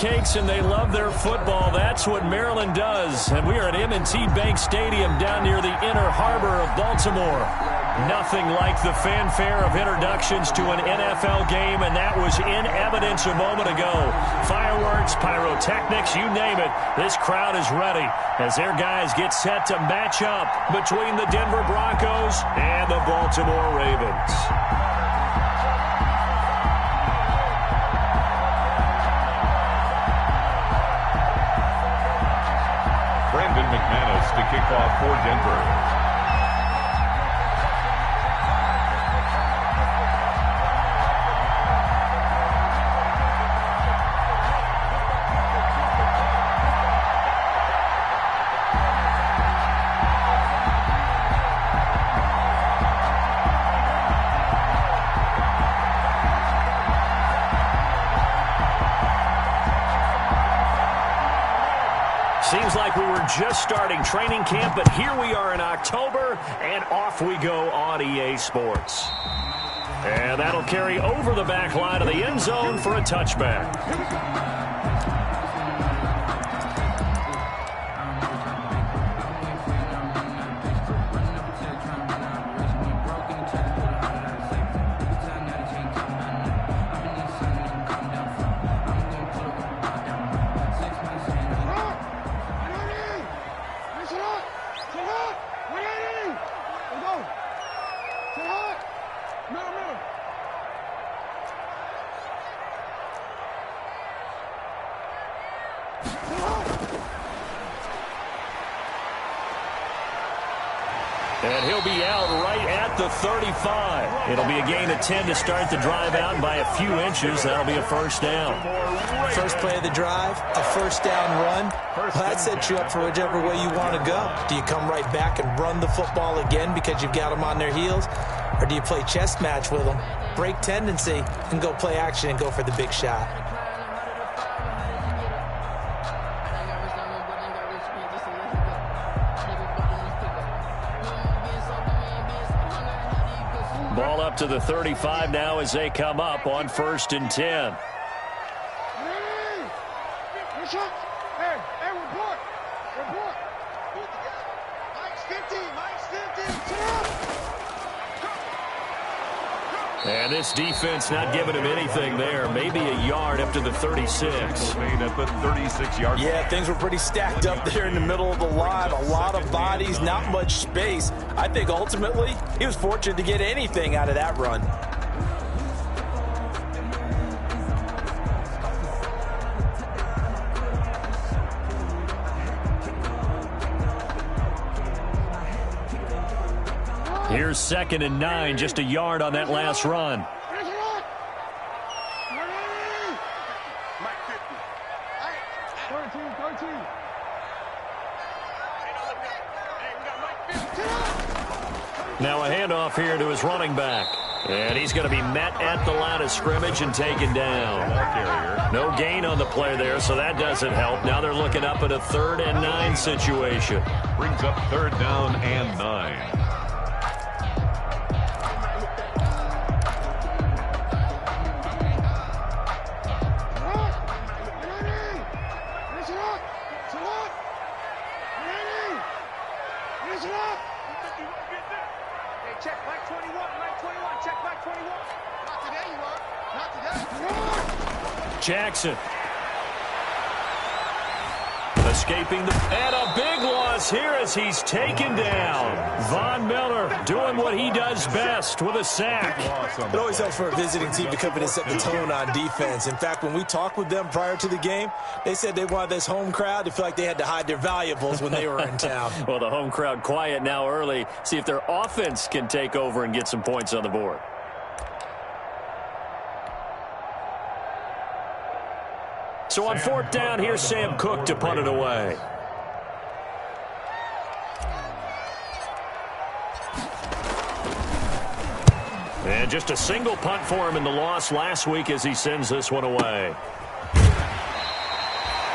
cupcakes and they love their football. That's what Maryland does. And we are at M&T Bank Stadium down near the Inner Harbor of Baltimore. Nothing like the fanfare of introductions to an NFL game, and that was in evidence a moment ago. Fireworks, pyrotechnics, you name it. This crowd is ready as their guys get set to match up between the Denver Broncos and the Baltimore Ravens. McManus to kick off for Denver. Seems like we were just starting training camp, but here we are in October, and off we go on EA Sports. And that'll carry over the back line of the end zone for a touchback. And he'll be out right at the 35. It'll be a gain of 10 to start the drive out, and by a few inches, that'll be a first down. First play of the drive, a first down run. Well, that sets you up for whichever way you want to go. Do you come right back and run the football again because you've got them on their heels? Or do you play chess match with them, break tendency, and go play action and go for the big shot? Ball up to the 35 now as they come up on 1st and 10. And this defense not giving him anything there. Maybe a yard up to the 36. At the 36-yard. Yeah, things were pretty stacked up there in the middle of the line. A lot of bodies, not much space. I think ultimately he was fortunate to get anything out of that run. Here's 2nd and 9, just a yard on that last run. Now a handoff here to his running back. And he's going to be met at the line of scrimmage and taken down. No gain on the play there, so that doesn't help. Now they're looking up at a 3rd and 9 situation. Brings up 3rd down and 9. Jackson. Escaping the... And a big loss here as he's taken down. Von Miller doing what he does best with a sack. It always helps for a visiting team to come in and set the tone on defense. In fact, when we talked with them prior to the game, they said they wanted this home crowd to feel like they had to hide their valuables when they were in town. Well, the home crowd quiet now early. See if their offense can take over and get some points on the board. So on 4th down, here's Sam Cook to punt it away. And just a single punt for him in the loss last week as he sends this one away.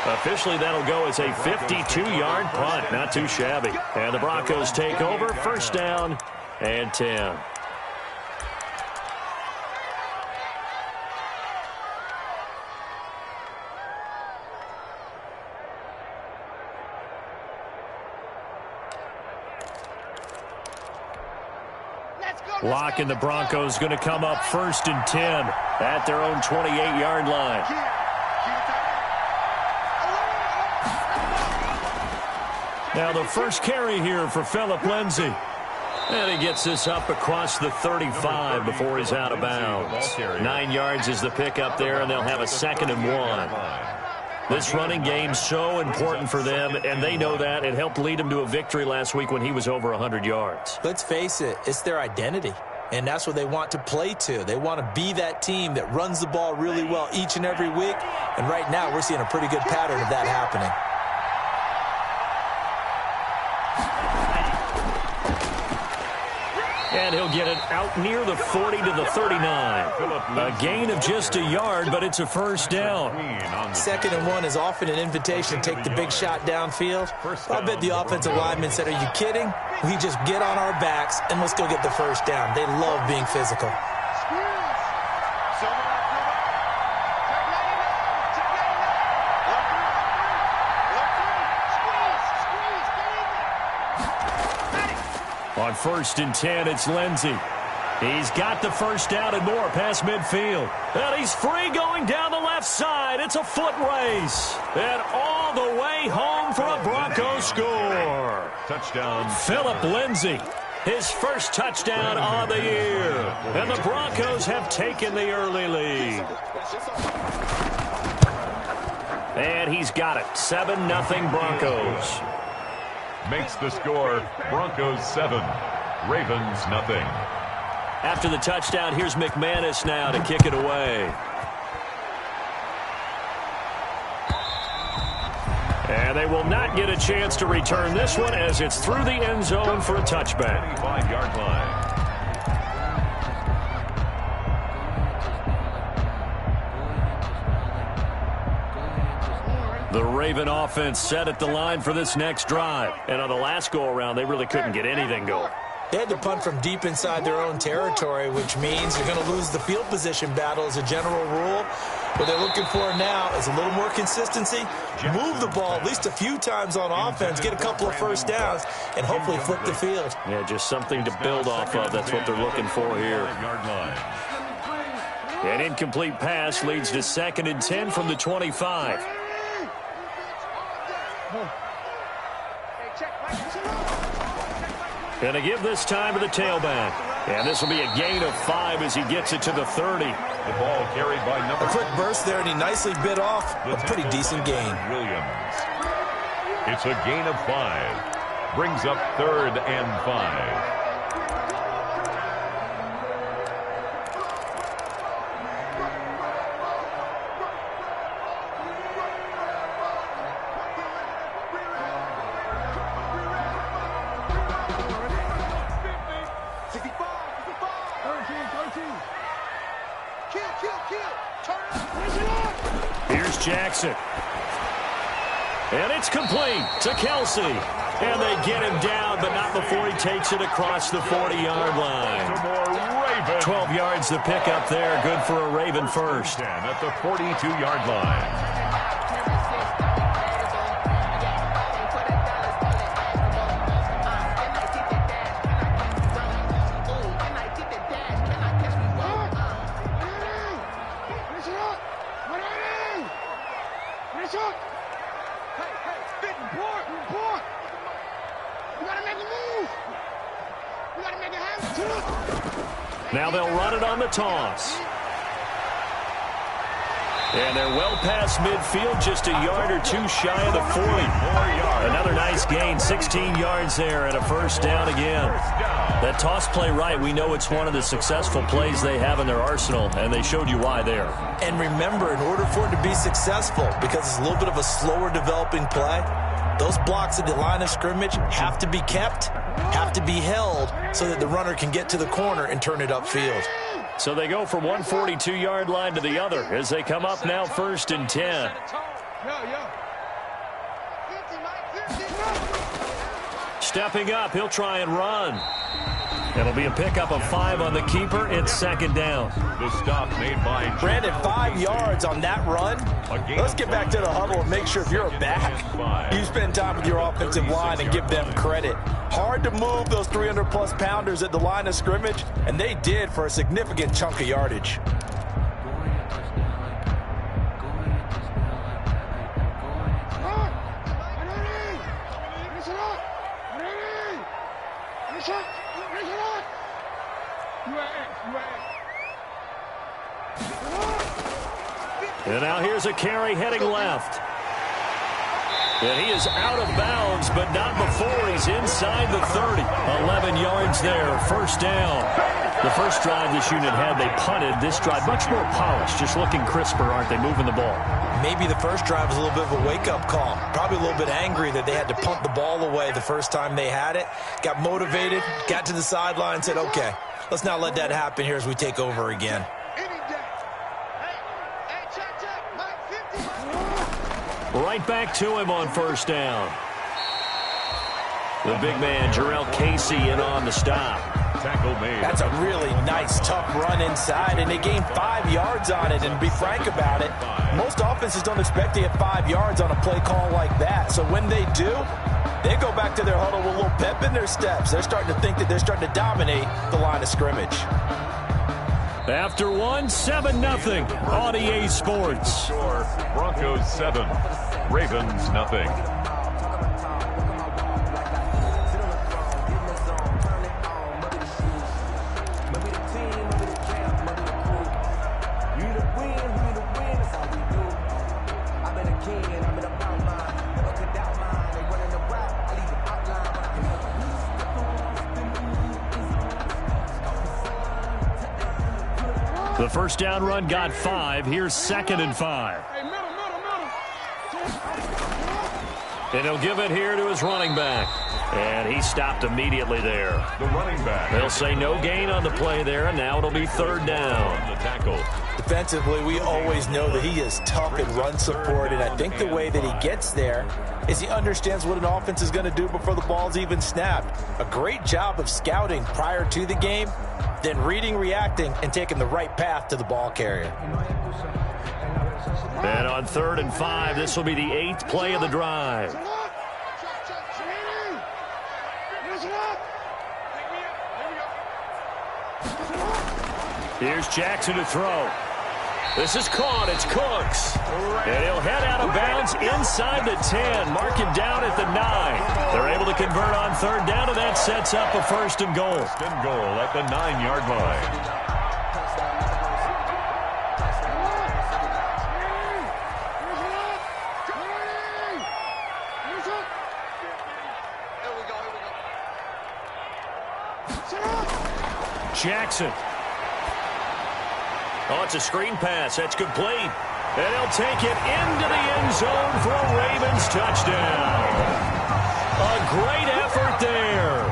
Officially, that'll go as a 52-yard punt. Not too shabby. And the Broncos take over. 1st down and 10. Lock and the Broncos going to come up 1st and 10 at their own 28-yard line. Now the first carry here for Phillip Lindsay. And he gets this up across the 35 before he's out of bounds. 9 yards is the pickup there, and they'll have a 2nd and 1. This running game's so important for them, and they know that. It helped lead them to a victory last week when he was over 100 yards. Let's face it, it's their identity, and that's what they want to play to. They want to be that team that runs the ball really well each and every week, and right now we're seeing a pretty good pattern of that happening. And he'll get it out near the 40 to the 39. A gain of just a yard, but it's a first down. 2nd and 1 is often an invitation to take the big shot downfield. I bet the offensive lineman said, are you kidding? We just get on our backs and let's go get the first down. They love being physical. On 1st and 10, it's Lindsay. He's got the first down and more past midfield. And he's free going down the left side. It's a foot race. And all the way home for a Broncos score. Touchdown. Phillip Lindsay, his first touchdown on the year. And the Broncos have taken the early lead. And he's got it. 7-0 Broncos. Makes the score Broncos 7, Ravens nothing. After the touchdown, here's McManus now to kick it away. And they will not get a chance to return this one as it's through the end zone for a touchback. 25-yard line. The Raven offense set at the line for this next drive. And on the last go-around, they really couldn't get anything going. They had to punt from deep inside their own territory, which means they're going to lose the field position battle as a general rule. What they're looking for now is a little more consistency, move the ball at least a few times on offense, get a couple of first downs, and hopefully flip the field. Yeah, just something to build off of. That's what they're looking for here. An incomplete pass leads to 2nd and 10 from the 25. Going to give this time to the tailback. And this will be a gain of 5 as he gets it to the 30. The ball carried by number. A quick burst there, and he nicely bit off a pretty decent gain. Williams. It's a gain of 5. Brings up 3rd and 5. Here's Jackson. And it's complete to Kelsey. And they get him down, but not before he takes it across the 40-yard line. 12 yards to pick up there. Good for a Raven first. At the 42-yard line. Now they'll run it on the toss. And they're well past midfield, just a yard or two shy of the 40. Another nice gain, 16 yards there, and a first down again. That toss play right, we know it's one of the successful plays they have in their arsenal, and they showed you why there. And remember, in order for it to be successful, because it's a little bit of a slower developing play, those blocks at the line of scrimmage have to be kept, have to be held, so that the runner can get to the corner and turn it upfield. So they go from one 42-yard line to the other as they come up now 1st and 10. Stepping up, he'll try and run. It'll be a pickup of 5 on the keeper. It's second down. The stop made by Brandon, 5 yards on that run. Let's get back to the huddle and make sure if you're a back, you spend time with your offensive line and give them credit. Hard to move those 300-plus pounders at the line of scrimmage, and they did for a significant chunk of yardage. And now here's a carry heading left. And he is out of bounds, but not before he's inside the 30. 11 yards there, first down. The first drive this unit had, they punted. This drive, much more polished, just looking crisper, aren't they, moving the ball? Maybe the first drive was a little bit of a wake-up call. Probably a little bit angry that they had to punt the ball away the first time they had it. Got motivated, got to the sideline, said, okay, let's not let that happen here as we take over again. Right back to him on first down. The big man, Jarrell Casey, in on the stop. Tackle made. That's a really nice, tough run inside, and they gained 5 yards on it. And to be frank about it, most offenses don't expect to get 5 yards on a play call like that. So when they do, they go back to their huddle with a little pep in their steps. They're starting to think that they're starting to dominate the line of scrimmage. After 7-0 on EA Sports. Broncos 7, Ravens nothing. The first down run got 5. Here's 2nd and 5. And he'll give it here to his running back. And he stopped immediately there. The running back. They'll say no gain on the play there, and now it'll be 3rd down. The tackle. Defensively, we always know that he is tough in run support, and I think the way that he gets there is he understands what an offense is going to do before the ball's even snapped. A great job of scouting prior to the game, then reading, reacting, and taking the right path to the ball carrier. And on 3rd and 5, this will be the 8th play of the drive. Here's Jackson to throw. This is caught. It's Cooks. And he'll head out of bounds inside the 10. Mark it down at the 9. They're able to convert on 3rd down, and that sets up a 1st and goal. 1st and goal at the 9-yard line. Jackson. Oh, it's a screen pass. That's complete. And he'll take it into the end zone for a Ravens touchdown. A great effort there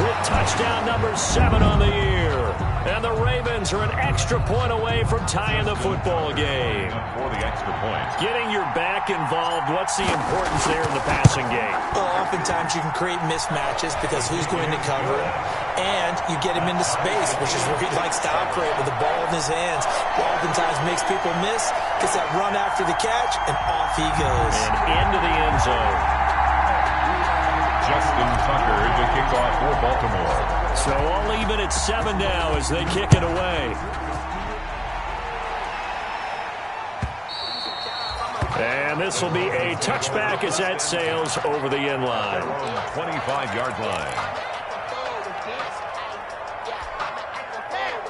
with touchdown number 7 on the year. And the Ravens are an extra point away from tying the football game. For the extra point. Getting your back involved, what's the importance there in the passing game? Well, oftentimes you can create mismatches because who's going to cover him? And you get him into space, which is where he likes to operate with the ball in his hands. Oftentimes makes people miss, gets that run after the catch, and off he goes. And into the end zone. Justin Tucker to kick off for Baltimore. So all even at 7 now as they kick it away. And this will be a touchback as that sails over the end line. 25-yard line.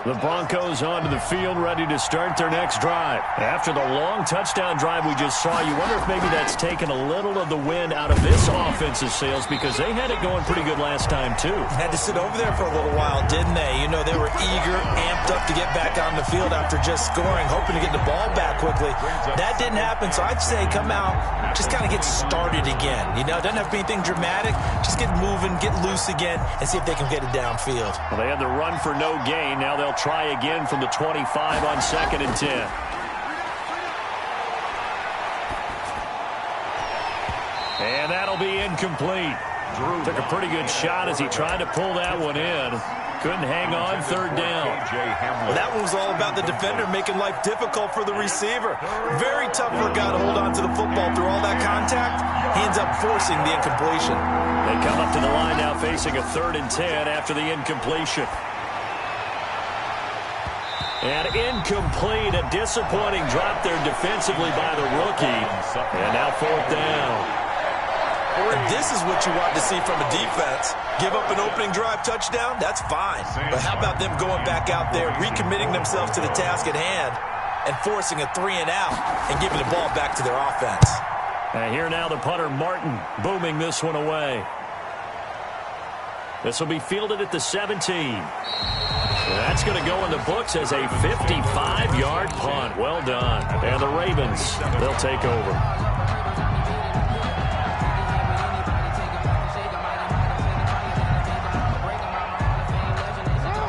The Broncos onto the field, ready to start their next drive. After the long touchdown drive we just saw, you wonder if maybe that's taken a little of the wind out of this offensive sails because they had it going pretty good last time, too. Had to sit over there for a little while, didn't they? You know, they were eager, amped up to get back on the field after just scoring, hoping to get the ball back quickly. That didn't happen, so I'd say come out, just kind of get started again. You know, it doesn't have to be anything dramatic. Just get moving, get loose again, and see if they can get it downfield. Well, they had the run for no gain. Now they'll try again from the 25 on 2nd and 10. And that'll be incomplete. Drew took a pretty good shot as he tried to pull that one in. Couldn't hang on third down. Well, that one was all about the defender making life difficult for the receiver. Very tough for a guy to hold on to the football through all that contact. He ends up forcing the incompletion. They come up to the line now facing a 3rd and 10 after the incompletion. And incomplete, a disappointing drop there defensively by the rookie. And now 4th down. And this is what you want to see from a defense. Give up an opening drive touchdown, that's fine. But how about them going back out there, recommitting themselves to the task at hand, and forcing a 3-and-out and giving the ball back to their offense. And here now the punter, Martin, booming this one away. This will be fielded at the 17. That's going to go in the books as a 55-yard punt. Well done. And the Ravens, they'll take over.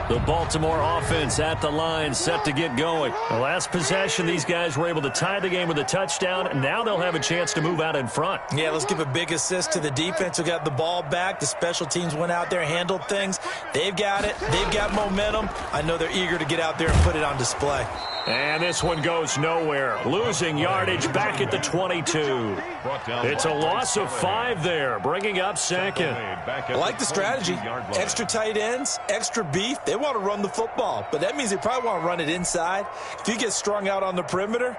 The Baltimore offense at the line, set to get going. The last possession, these guys were able to tie the game with a touchdown. Now they'll have a chance to move out in front. Yeah, let's give a big assist to the defense who got the ball back. The special teams went out there, handled things. They've got it. They've got momentum. I know they're eager to get out there and put it on display. And this one goes nowhere. Losing yardage back at the 22. It's a loss of 5 there, bringing up 2nd. I like the strategy. Extra tight ends, extra beef. They want to run the football, but that means they probably want to run it inside. If you get strung out on the perimeter,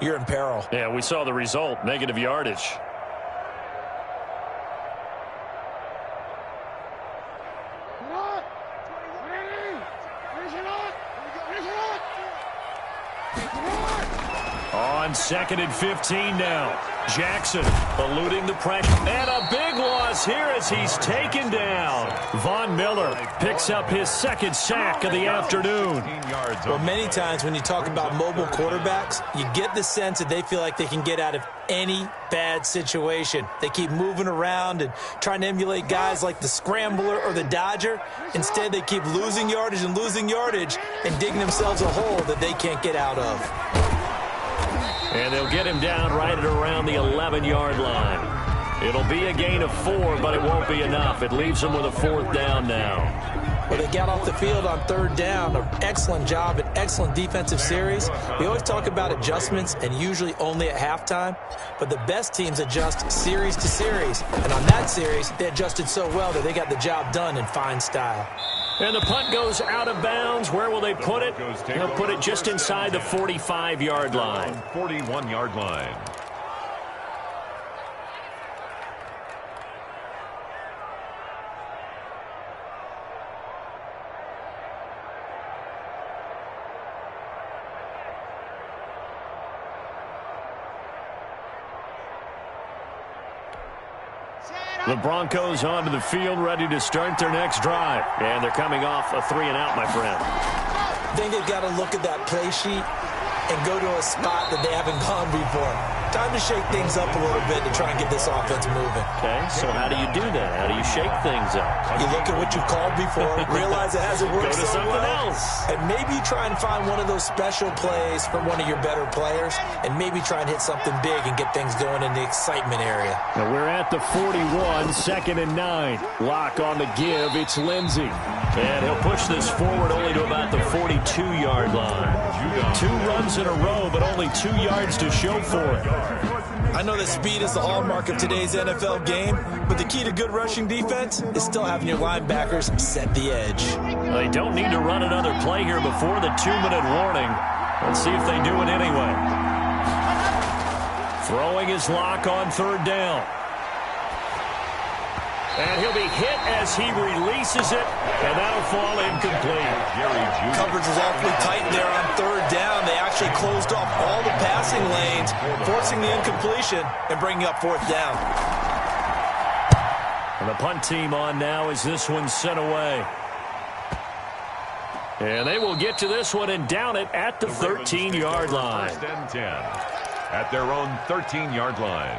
you're in peril. Yeah, we saw the result, negative yardage. On 2nd and 15 now. Jackson eluding the pressure. And a big loss here as he's taken down. Von Miller picks up his 2nd sack of the afternoon. Well, many times when you talk about mobile quarterbacks, you get the sense that they feel like they can get out of any bad situation. They keep moving around and trying to emulate guys like the Scrambler or the Dodger. Instead, they keep losing yardage and digging themselves a hole that they can't get out of. And they'll get him down right at around the 11-yard line. It'll be a gain of 4, but it won't be enough. It leaves them with a 4th down now. Well, they got off the field on 3rd down. An excellent job, an excellent defensive series. We always talk about adjustments, and usually only at halftime. But the best teams adjust series to series. And on that series, they adjusted so well that they got the job done in fine style. And the punt goes out of bounds. Where will they put it? They'll put it just inside the 45-yard line. 41-yard line. The Broncos onto the field, ready to start their next drive. And they're coming off a 3-and-out, my friend. I think they've got to look at that play sheet and go to a spot that they haven't gone before. Time to shake things up a little bit to try and get this offense moving. Okay, so how do you do that? How do you shake things up? You look at what you've called before, realize it hasn't worked Go to so something well, else. and maybe try and find one of those special plays from one of your better players, and maybe try and hit something big and get things going in the excitement area. Now we're at the 41, 2nd and 9. Lock on the give. It's Lindsey. And he'll push this forward only to about the 42-yard line. 2 runs in a row, but only 2 yards to show for it. I know that speed is the hallmark of today's NFL game, but the key to good rushing defense is still having your linebackers set the edge. They don't need to run another play here before the 2-minute warning. Let's see if they do it anyway. Throwing his lock on 3rd down. And he'll be hit as he releases it, and that'll fall incomplete. Coverage was awfully tight there on 3rd down. They actually closed off all the passing lanes, forcing the incompletion and bringing up 4th down. And the punt team on now as this one's sent away. And they will get to this one and down it at the 13-yard line. 1st and 10 at their own 13-yard line.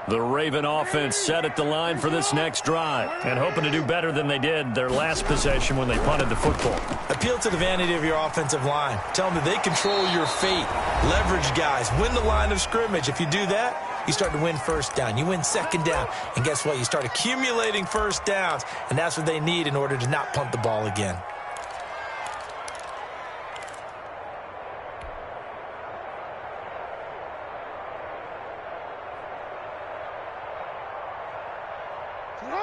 The Raven offense set at the line for this next drive and hoping to do better than they did their last possession when they punted the football. Appeal to the vanity of your offensive line. Tell them that they control your fate. Leverage guys. Win the line of scrimmage. If you do that, you start to win first down. You win second down. And guess what? You start accumulating first downs. And that's what they need in order to not punt the ball again.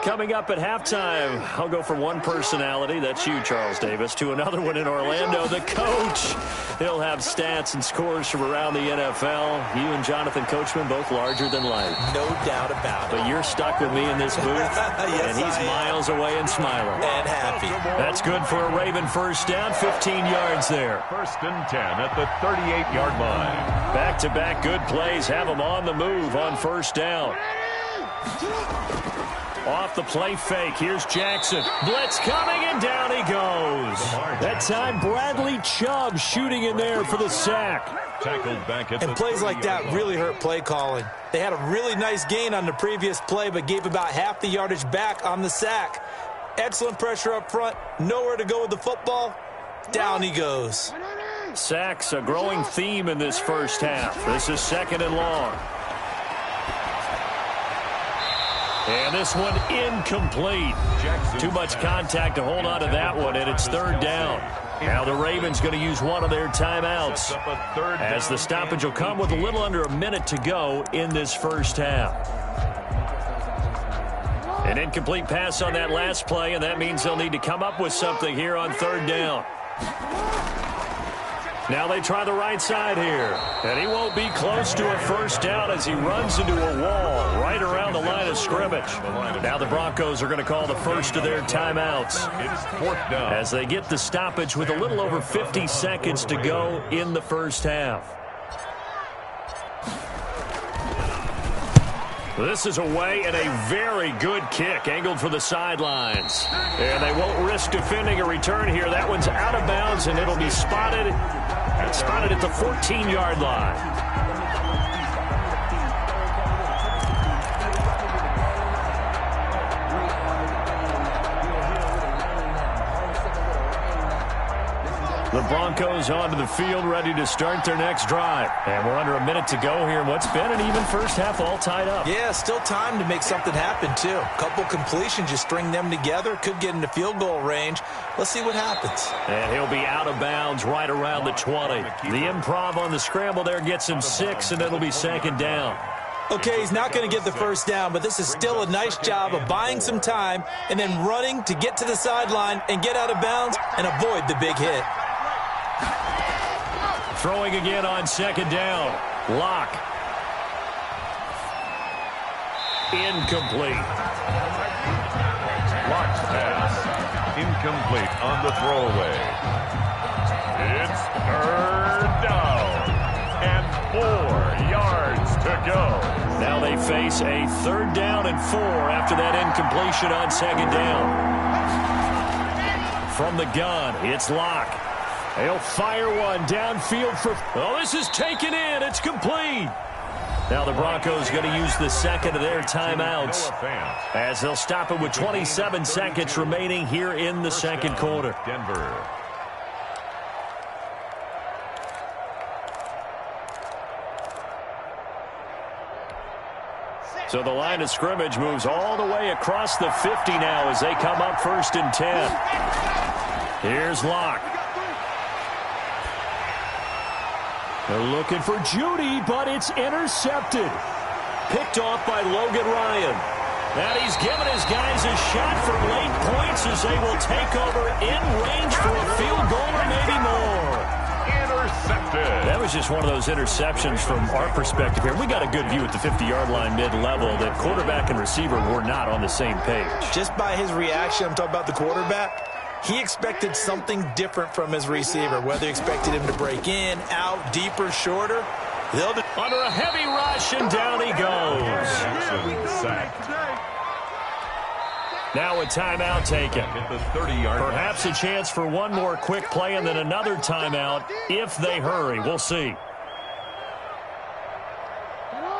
Coming up at halftime, I'll go from one personality, that's you, Charles Davis, to another one in Orlando, the coach. He'll have stats and scores from around the NFL. You and Jonathan Coachman, both larger than life. No doubt about it. But you're stuck with me in this booth, yes, and he's miles away and smiling. And happy. That's good for a Raven first down, 15 yards there. First and 10 at the 38-yard line. Back-to-back good plays have them on the move on first down. Off the play fake. Here's Jackson. Blitz coming, and down he goes. That time, Bradley Chubb shooting in there for the sack. Tackled back at and plays like that really hurt play calling. They had a really nice gain on the previous play, but gave about half the yardage back on the sack. Excellent pressure up front. Nowhere to go with the football. Down he goes. Sacks, a growing theme in this first half. This is second and long. And this one incomplete. Too much contact to hold on to that one, and it's third down. Now the Ravens going to use one of their timeouts, as the stoppage will come with a little under a minute to go in this first half. An incomplete pass on that last play, and that means they'll need to come up with something here on third down. Now they try the right side here. And he won't be close to a first down as he runs into a wall right around the line of scrimmage. Now the Broncos are going to call the first of their timeouts, It's fourth down. as they get the stoppage with a little over 50 seconds to go in the first half. This is away, and a very good kick angled for the sidelines. And they won't risk defending a return here. That one's out of bounds, and it'll be spotted. It's spotted at the 14-yard line. The Broncos onto the field, ready to start their next drive. And we're under a minute to go here in what's been an even first half, all tied up. Yeah, still time to make something happen, too. A couple completions, you string them together, could get into field goal range. Let's see what happens. And he'll be out of bounds right around the 20. The improv on the scramble there gets him 6, and it'll be second down. Okay, he's not going to get the first down, but this is still a nice job of buying some time and then running to get to the sideline and get out of bounds and avoid the big hit. Throwing again on second down. Lock. Incomplete. Lock's pass. Incomplete on the throwaway. It's third down. And 4 yards to go. Now they face a third down and 4 after that incompletion on second down. From the gun, it's Lock. He'll fire one downfield for... Oh, this is taken in. It's complete. Now the Broncos going to use the second of their timeouts, as they'll stop it with 27 seconds remaining here in the second quarter. Denver. So the line of scrimmage moves all the way across the 50 now as they come up first and 10. Here's Lock. They're looking for Judy, but it's intercepted. Picked off by Logan Ryan. And he's given his guys a shot for late points as they will take over in range for a field goal or maybe more. Intercepted. That was just one of those interceptions from our perspective here. We got a good view at the 50-yard line mid-level that quarterback and receiver were not on the same page. Just by his reaction, I'm talking about the quarterback, he expected something different from his receiver, whether he expected him to break in, out, deeper, shorter. Under a heavy rush, and down he goes. Sacked. Now a timeout taken. At the 30-yard line. Perhaps a chance for one more quick play and then another timeout if they hurry. We'll see.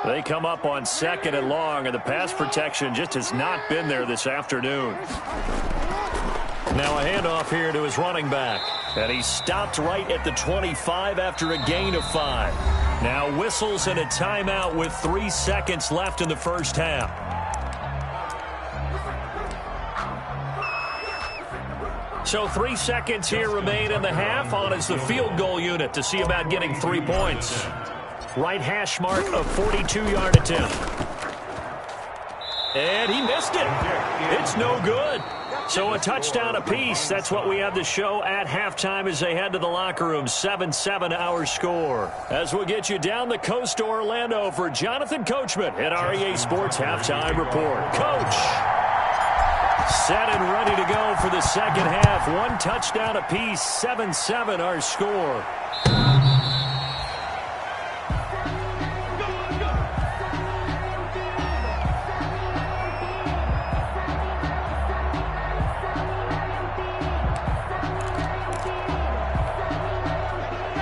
They come up on 2nd and long, and the pass protection just has not been there this afternoon. Now a handoff here to his running back. And he stopped right at the 25 after a gain of 5. Now whistles and a timeout with 3 seconds left in the first half. So 3 seconds here remain in the half. On is the field goal unit to see about getting 3 points. Right hash mark of 42-yard attempt. And he missed it. It's no good. So a touchdown apiece. That's what we have to show at halftime as they head to the locker room. 7-7 our score. As we'll get you down the coast to Orlando for Jonathan Coachman at REA Sports Halftime Report. Coach, set and ready to go for the second half. 1 touchdown apiece. 7-7 our score.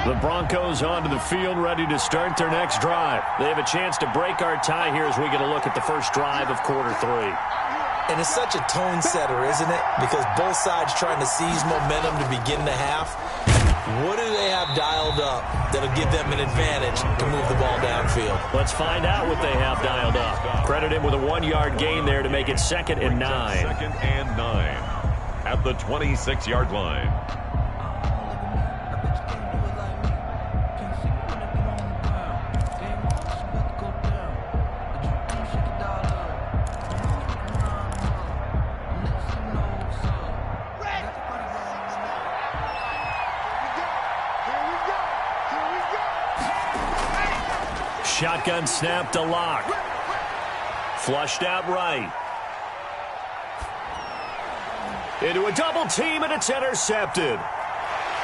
The Broncos onto the field, ready to start their next drive. They have a chance to break our tie here as we get a look at the first drive of quarter 3. And it's such a tone setter, isn't it? Because both sides trying to seize momentum to begin the half. What do they have dialed up that'll give them an advantage to move the ball downfield? Let's find out what they have dialed up. Credit him with a 1-yard gain there to make it 2nd and 9. 2nd and 9 at the 26-yard line. Shotgun snap to Lock. Flushed out right. Into a double team, and it's intercepted.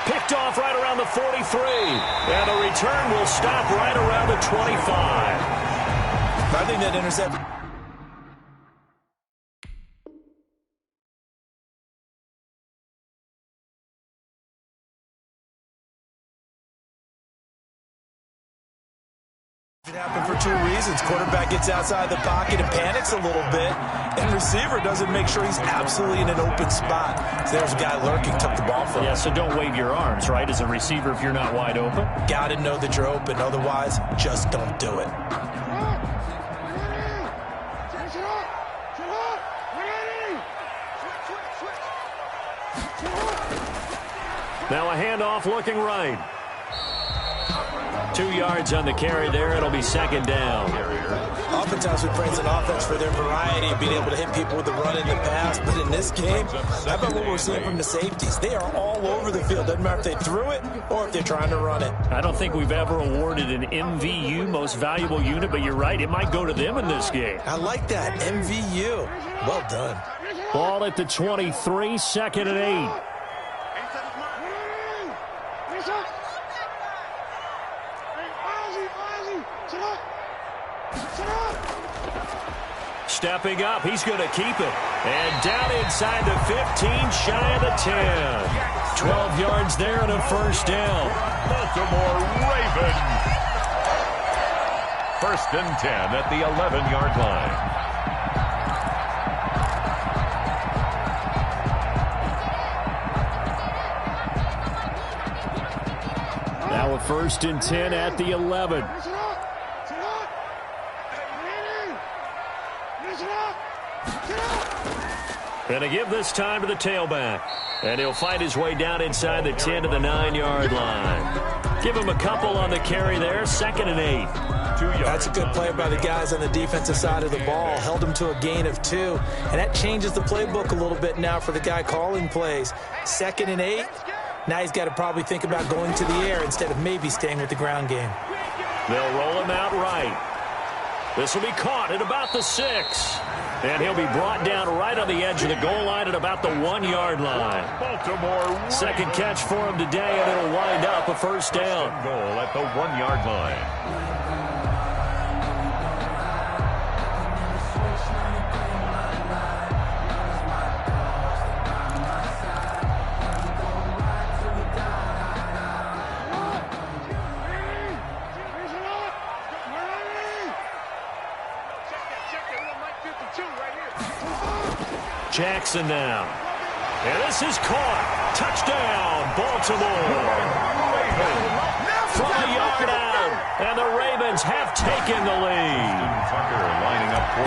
Picked off right around the 43. And the return will stop right around the 25. I think that interception. It happened for 2 reasons. Quarterback gets outside the pocket and panics a little bit, and receiver doesn't make sure he's absolutely in an open spot. So there's a guy lurking, took the ball from him. Yeah, so don't wave your arms, right, as a receiver if you're not wide open. Got to know that you're open. Otherwise, just don't do it. Now a handoff looking right. 2 yards on the carry there. It'll be 2nd down. Oftentimes we praise an offense for their variety of being able to hit people with the run and the pass. But in this game, how about what we're seeing from the safeties? They are all over the field. Doesn't matter if they threw it or if they're trying to run it. I don't think we've ever awarded an MVU, most valuable unit, but you're right. It might go to them in this game. I like that. MVU. Well done. Ball at the 23, 2nd and 8. Stepping up, he's going to keep it. And down inside the 15, shy of the 10. 12 yards there and a first down. Baltimore Ravens. 1st and 10 at the 11-yard line. Now a 1st and 10 at the 11. Going to give this time to the tailback. And he'll fight his way down inside the 10 to the 9-yard line. Give him a couple on the carry there. 2nd and 8. That's a good play by the guys on the defensive side of the ball. Held him to a gain of 2. And that changes the playbook a little bit now for the guy calling plays. 2nd and 8. Now he's got to probably think about going to the air instead of maybe staying with the ground game. They'll roll him out right. This will be caught at about the 6. And he'll be brought down right on the edge of the goal line at about the 1-yard line. Baltimore 2nd catch for him today, and it'll wind up a first down. Goal at the 1-yard line. Jackson now. And this is caught. Touchdown, Baltimore. From a yard out, and the Ravens have taken the lead.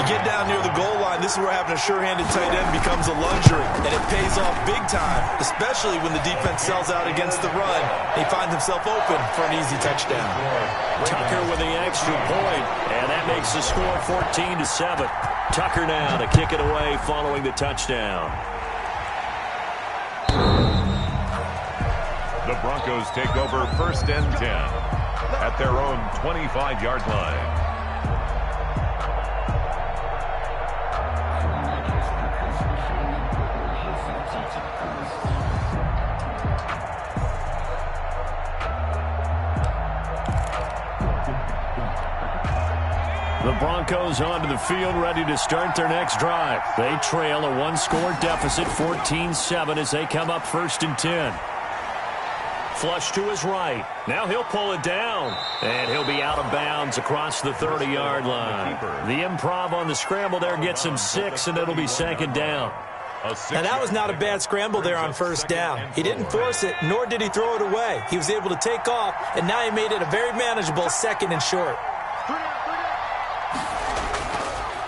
You get down near the goal line, this is where having a sure-handed tight end becomes a luxury, and it pays off big time, especially when the defense sells out against the run. He finds himself open for an easy touchdown. Tucker with the extra point, and that makes the score 14-7. Tucker now to kick it away following the touchdown. The Broncos take over 1st and 10 at their own 25-yard line. The Broncos onto the field ready to start their next drive. They trail a one-score deficit, 14-7, as they come up 1st and 10. Flush to his right. Now he'll pull it down. And he'll be out of bounds across the 30-yard line. The improv on the scramble there gets him 6, and it'll be 2nd down. Now that was not a bad scramble there on 1st down. He didn't force it, nor did he throw it away. He was able to take off, and now he made it a very manageable 2nd and short.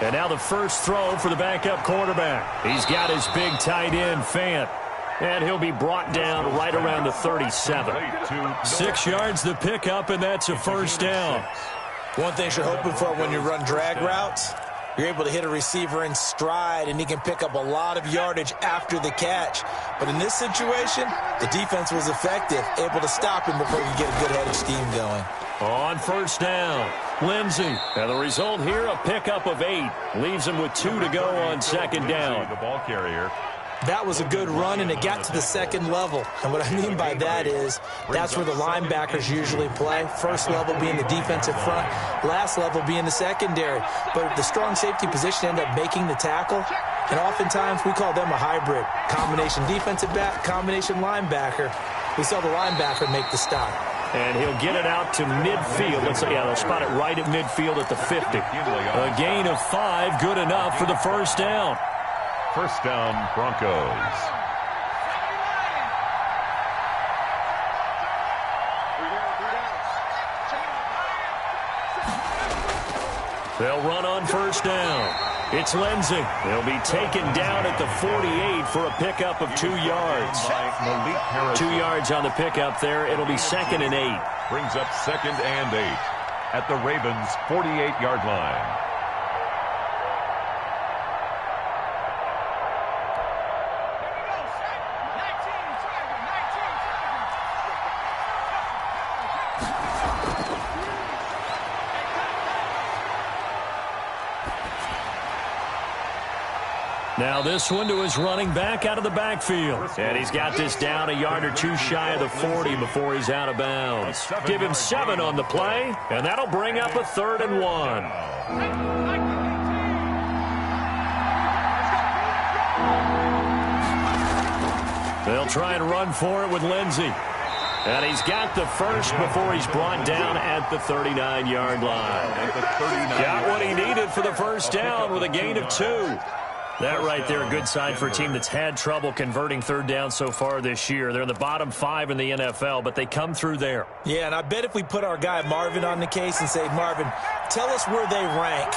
And now the first throw for the backup quarterback. He's got his big tight end, Fant. And he'll be brought down right around the 37. 6 yards the pickup, and that's a 1st down. One thing you're hoping for when you run drag routes, you're able to hit a receiver in stride, and he can pick up a lot of yardage after the catch. But in this situation, the defense was effective, able to stop him before he could get a good head of steam going. On 1st down, Lindsey. And the result here, a pickup of 8. Leaves him with 2 to go on 2nd down. The ball carrier. That was a good run, and it got to the 2nd level. And what I mean by that is that's where the linebackers usually play. 1st level being the defensive front, last level being the secondary. But the strong safety position ended up making the tackle, and oftentimes we call them a hybrid. Combination defensive back, combination linebacker. We saw the linebacker make the stop. And he'll get it out to midfield. Let's say, they'll spot it right at midfield at the 50. A gain of 5, good enough for the 1st down. 1st down, Broncos. They'll run on 1st down. It's Lindsey. He'll be taken down at the 48 for a pickup of 2 yards. 2 yards on the pickup there. It'll be 2nd and 8. Brings up 2nd and 8 at the Ravens' 48-yard line. Now this one to his running back out of the backfield. And he's got this down a yard or 2 shy of the 40 before he's out of bounds. Give him 7 on the play, and that'll bring up a 3rd and 1. They'll try and run for it with Lindsey. And he's got the first before he's brought down at the 39-yard line. Got what he needed for the 1st down with a gain of 2. That right there, a good sign for a team that's had trouble converting 3rd down so far this year. They're in the bottom 5 in the NFL, but they come through there. Yeah, and I bet if we put our guy Marvin on the case and say, Marvin, tell us where they rank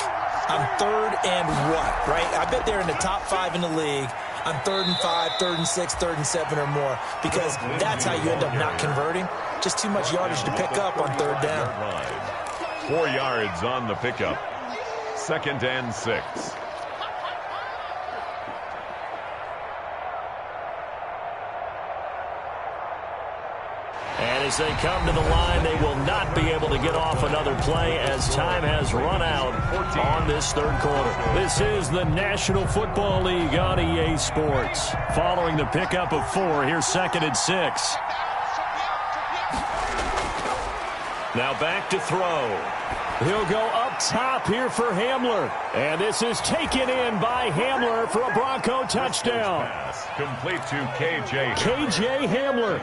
on 3rd and what, right? I bet they're in the top 5 in the league on 3rd and 5, 3rd and 6, 3rd and 7 or more, because that's how you end up not converting. Just too much yardage to pick up on 3rd down. 4 yards on the pickup. 2nd and 6. And as they come to the line, they will not be able to get off another play as time has run out on this 3rd quarter. This is the National Football League on EA Sports. Following the pickup of 4, here's 2nd and 6. Now back to throw. He'll go up top here for Hamler. And this is taken in by Hamler for a Bronco touchdown. Complete to KJ. KJ Hamler,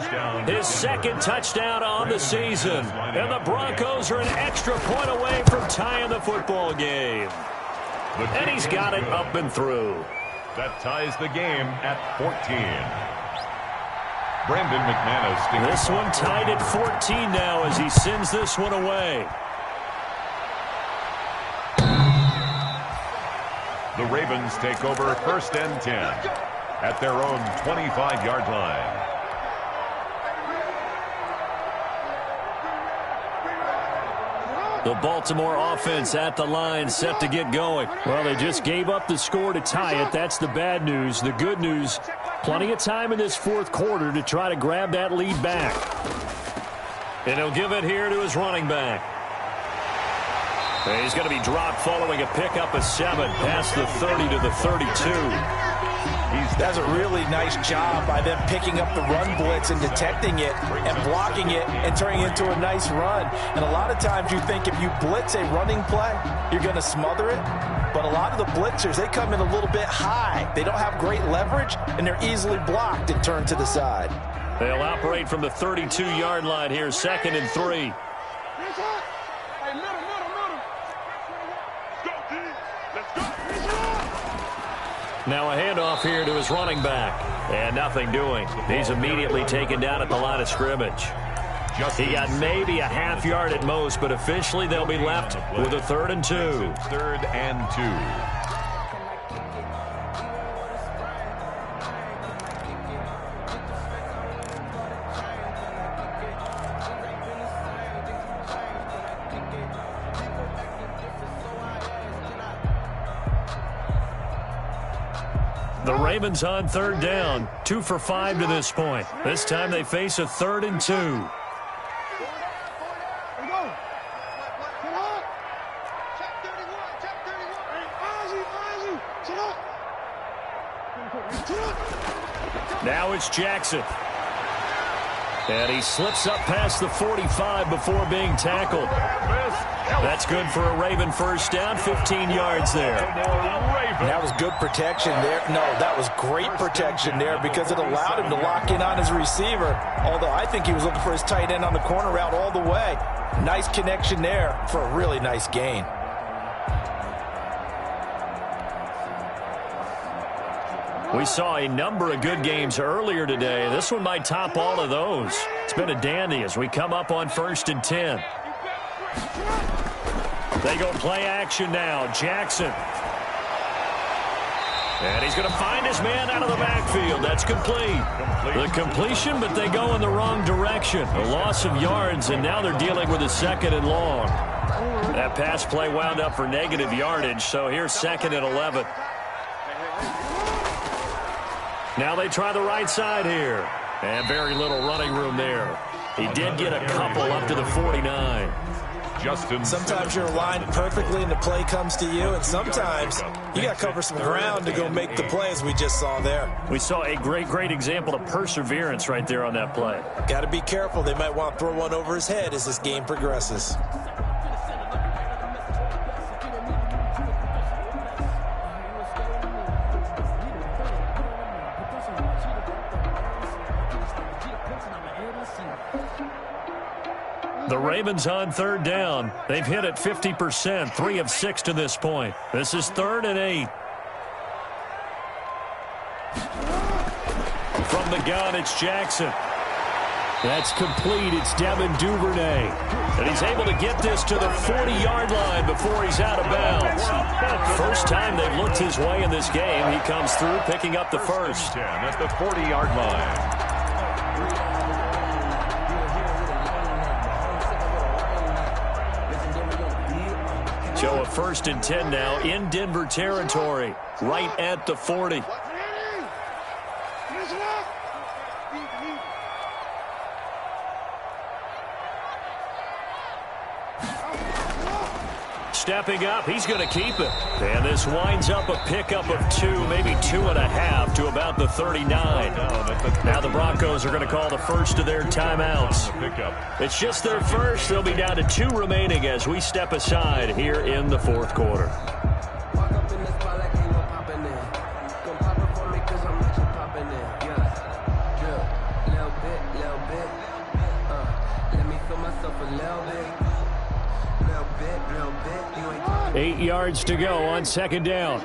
his 2nd touchdown on the season. And the Broncos are an extra point away from tying the football game. And he's got it up and through. That ties the game at 14. Brandon McManus. This one tied at 14 now as he sends this one away. The Ravens take over 1st and 10 at their own 25-yard line. The Baltimore offense at the line, set to get going. Well, they just gave up the score to tie it. That's the bad news. The good news, plenty of time in this fourth quarter to try to grab that lead back. And he'll give it here to his running back. And he's going to be dropped following a pickup of 7 past the 30 to the 32. That's a really nice job by them picking up the run blitz and detecting it and blocking it and turning it into a nice run. And a lot of times you think if you blitz a running play, you're going to smother it. But a lot of the blitzers, they come in a little bit high. They don't have great leverage, and they're easily blocked and turned to the side. They'll operate from the 32-yard line here, 2nd and 3. Now a handoff here to his running back. And nothing doing. He's immediately taken down at the line of scrimmage. He got maybe a half yard at most, but officially they'll be left with a 3rd and 2. 3rd and 2. The Ravens on 3rd down, 2 for 5 to this point. This time they face a 3rd and 2. Now it's Jackson. And he slips up past the 45 before being tackled. That's good for a Raven first down, 15 yards there. That was good protection there. No, that was great protection there because it allowed him to lock in on his receiver. Although I think he was looking for his tight end on the corner route all the way. Nice connection there for a really nice gain. We saw a number of good games earlier today. This one might top all of those. It's been a dandy as we come up on 1st and 10. They go play action now. Jackson. And he's going to find his man out of the backfield. That's complete. The completion, but they go in the wrong direction. A loss of yards, and now they're dealing with a 2nd and long. That pass play wound up for negative yardage, so here's 2nd and 11. Now they try the right side here. And very little running room there. He did get a couple up to the 49. Sometimes you're aligned perfectly and the play comes to you, and sometimes you got to cover some ground to go make the play, as we just saw there. We saw a great example of perseverance right there on that play. Got to be careful. They might want to throw one over his head as this game progresses. The Ravens on 3rd down. They've hit it 50%, 3 of 6 to this point. This is 3rd and 8. From the gun, it's Jackson. That's complete. It's Devin Duvernay. And he's able to get this to the 40-yard line before he's out of bounds. First time they've looked his way in this game. He comes through picking up the first. 10 at the 40-yard line. So a 1st and 10 now in Denver territory, right at the 40. Stepping up, he's going to keep it. And this winds up a pickup of 2, maybe 2.5 to about the 39. Now the Broncos are going to call the first of their timeouts. It's just their first. They'll be down to 2 remaining as we step aside here in the 4th quarter. Eight yards to go on 2nd down.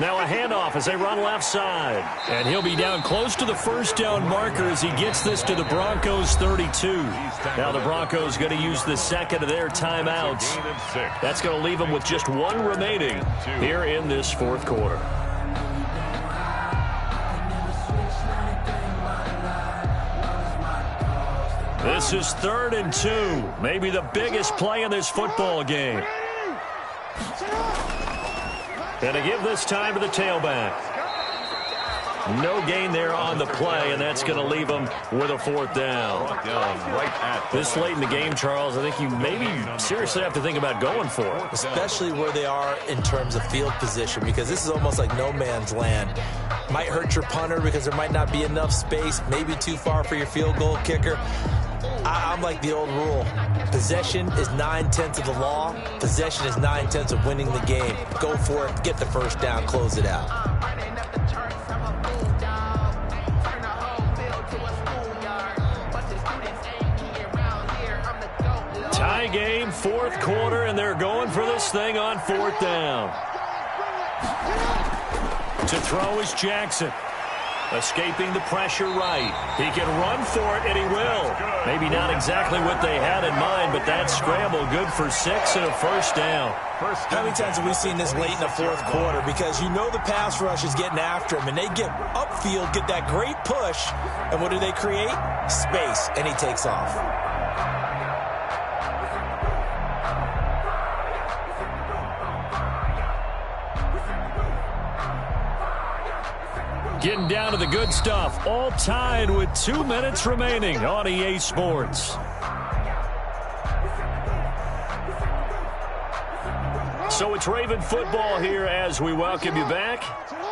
Now a handoff as they run left side. And he'll be down close to the first down marker as he gets this to the Broncos 32. Now the Broncos going to use the second of their timeouts. That's going to leave them with just one remaining here in this fourth quarter. This is 3rd and 2. Maybe the biggest play in this football game. And to give this time to the tailback. No gain there on the play, and that's going to leave them with a 4th down. This late in the game, Charles, I think you maybe seriously have to think about going for it. Especially where they are in terms of field position, because this is almost like no man's land. Might hurt your punter because there might not be enough space, maybe too far for your field goal kicker. I'm like the old rule. Possession is 9/10 of the law. Possession is 9/10 of winning the game. Go for it. Get the first down. Close it out. Tie game, 4th quarter, and they're going for this thing on 4th down. To throw is Jackson. Escaping the pressure right. He can run for it, and he will. Maybe not exactly what they had in mind, but that scramble good for 6 and a first down. How many times have we seen this late in the 4th quarter? Because you know the pass rush is getting after him, and they get upfield, get that great push, and what do they create? Space, and he takes off. Getting down to the good stuff. All tied with 2 minutes remaining on EA Sports. So it's Raven football here as we welcome you back.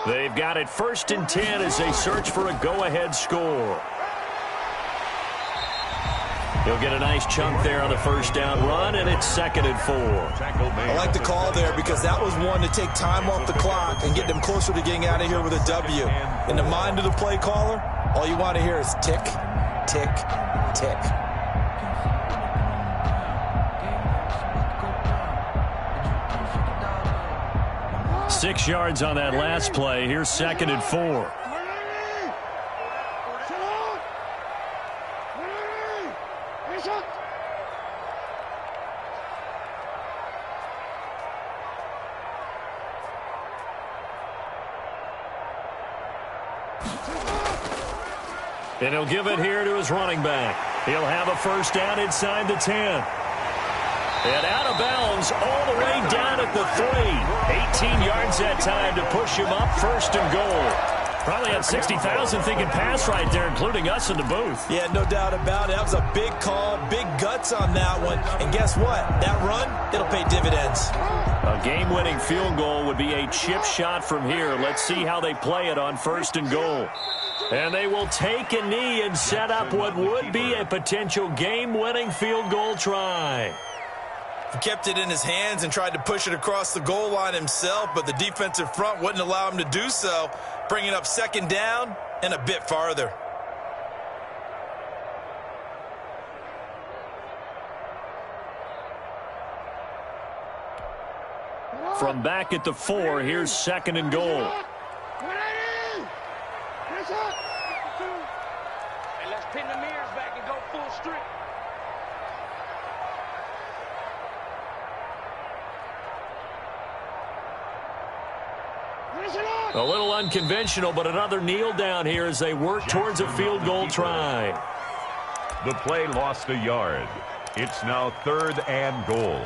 They've got it 1st and 10 as they search for a go-ahead score. He'll get a nice chunk there on the first down run, and it's 2nd and 4. I like the call there because that was one to take time off the clock and get them closer to getting out of here with a W. In the mind of the play caller, all you want to hear is tick, tick, tick. Six yards on that last play. Here's 2nd and 4. And he'll give it here to his running back. He'll have a first down inside the 10. And out of bounds all the way down at the 3. 18 yards that time to push him up, 1st and goal. Probably had 60,000 thinking pass right there, including us in the booth. Yeah, no doubt about it. That was a big call, big guts on that one. And guess what? That run, it'll pay dividends. A game-winning field goal would be a chip shot from here. Let's see how they play it on 1st and goal. And they will take a knee and set up what would be a potential game-winning field goal try. He kept it in his hands and tried to push it across the goal line himself, but the defensive front wouldn't allow him to do so, bringing up 2nd down and a bit farther. From back at the 4, here's 2nd and goal. And let's pin the mirrors back and go full strength. A little unconventional, but another kneel down here as they work towards a field goal try. The play lost a yard. It's now 3rd and goal.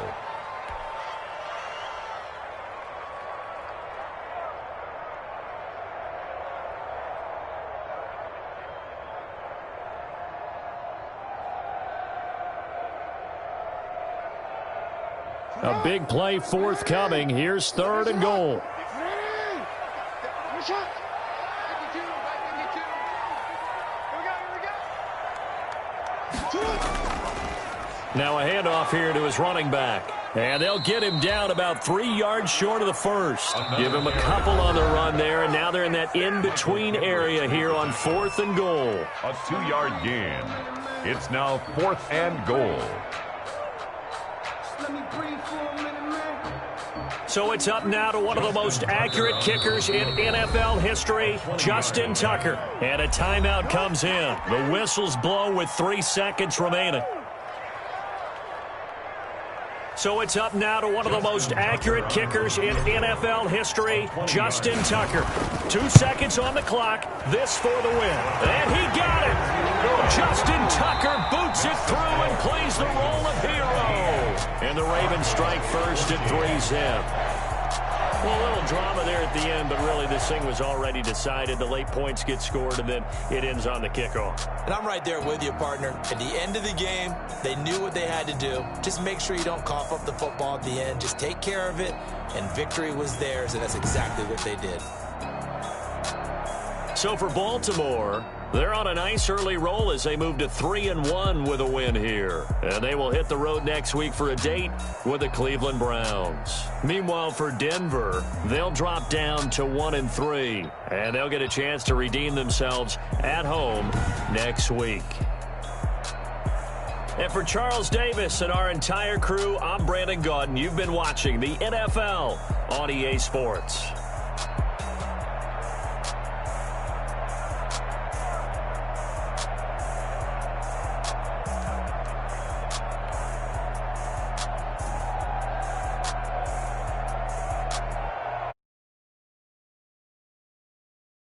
A big play forthcoming. Here's 3rd and goal. Now a handoff here to his running back. And they'll get him down about 3 yards short of the first. Give him a couple on the run there, and now they're in that in-between area here on 4th and goal. A 2-yard gain. It's now 4th and goal. So it's up now to one of the most accurate kickers in NFL history, Justin Tucker. And a timeout comes in. The whistles blow with 3 seconds remaining. So it's up now to one of the most accurate kickers in NFL history, Justin Tucker. 2 seconds on the clock. This for the win. And he got it. Justin Tucker boots it through and plays the role of hero. And the Ravens strike first at 3-zip. Well, a little drama there at the end, but really this thing was already decided. The late points get scored, and then it ends on the kickoff. And I'm right there with you, partner. At the end of the game, they knew what they had to do. Just make sure you don't cough up the football at the end. Just take care of it, and victory was theirs, and that's exactly what they did. So for Baltimore, they're on a nice early roll as they move to 3-1 with a win here. And they will hit the road next week for a date with the Cleveland Browns. Meanwhile, for Denver, they'll drop down to 1-3. And they'll get a chance to redeem themselves at home next week. And for Charles Davis and our entire crew, I'm Brandon Gaudin. You've been watching the NFL on EA Sports.